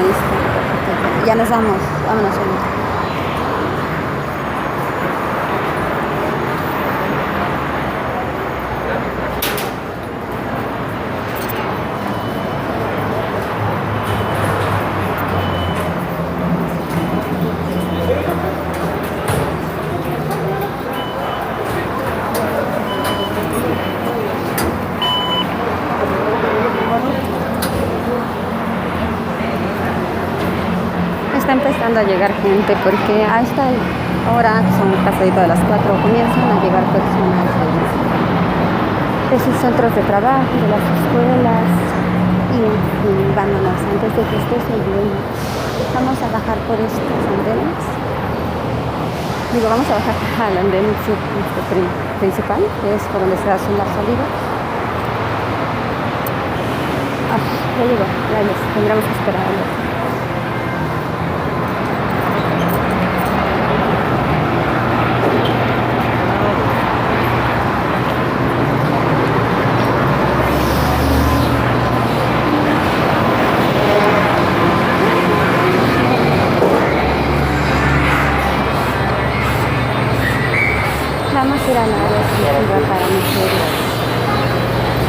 diste. Ya nos vamos, vámonos. Está empezando a llegar gente porque a esta hora, son pasadito de las 4, comienzan a llegar personas de sus centros de trabajo, de las escuelas y vámonos antes de que esté subiendo. Vamos a bajar por estos andenes. Vamos a bajar al andén principal, que es por donde se hacen las salidas. Ya llegó, tendremos que esperar. Vamos a ir a la área exclusiva para mujeres.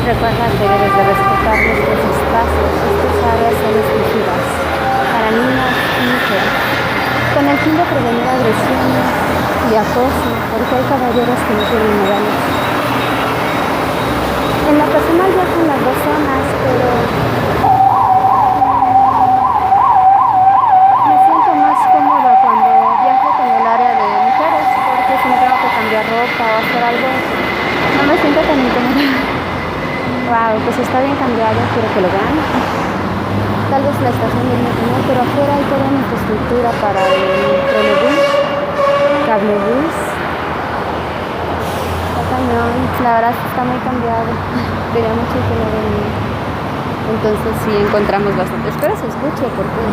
Recuerda que debes de respetar nuestros espacios. Estas áreas son exclusivas para niñas y mujeres, con el fin de prevenir agresiones y acoso, porque hay caballeros que no quieren modales. En la personal ya con las dos zonas, pero me siento más cómoda cuando viajo con el área de mujeres, porque si me tengo que cambiar ropa o hacer algo, no me siento tan incómoda. Wow, pues está bien cambiado, quiero que lo vean. Tal vez la estación del metro no, pero afuera hay toda una infraestructura para el trolebús, cablebús. Está cañón, la verdad es que está muy cambiado. Tenía mucho que no venir. Entonces sí encontramos bastante. Espero se escuche porque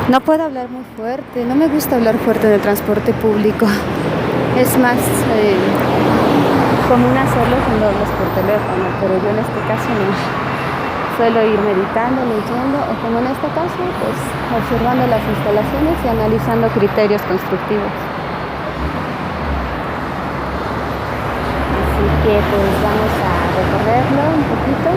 no puedo hablar muy fuerte. No me gusta hablar fuerte en el transporte público. Es más común hacerlo cuando hablas por teléfono, pero yo en este caso no. Suelo ir meditando, leyendo, o como en este caso, pues observando las instalaciones y analizando criterios constructivos. Así que pues vamos a recorrerlo un poquito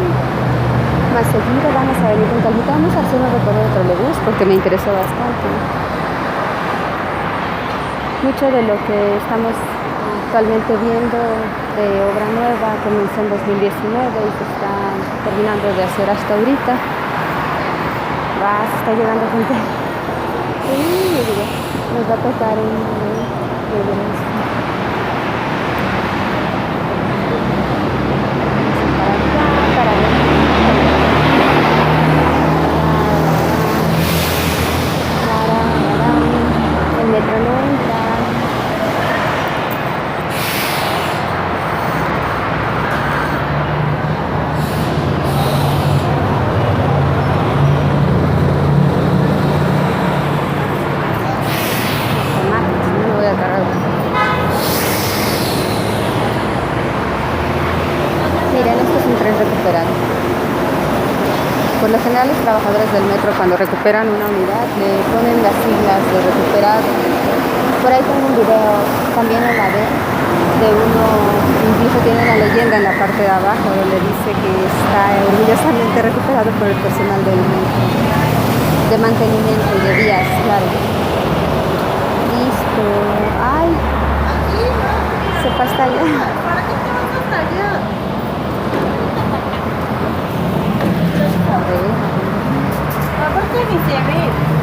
más seguido, vamos a venir con calmita, vamos a hacer un recorrido de trolebús porque me interesó bastante. Mucho de lo que estamos actualmente viendo de obra nueva comenzó en 2019 y se está terminando de hacer hasta ahorita. Se está llegando gente. Nos va a tocar el metro no entra. Miren, esto es un tren recuperado. Por lo general los trabajadores del metro cuando recuperan una unidad le ponen las siglas de recuperado. Por ahí tengo un video también en la de uno, incluso tiene una leyenda en la parte de abajo donde dice que está orgullosamente recuperado por el personal del metro, de mantenimiento y de vías, claro. Listo. Ay, se fue hasta allá. ¿Para qué te vas hasta allá? Aparte ni se ve.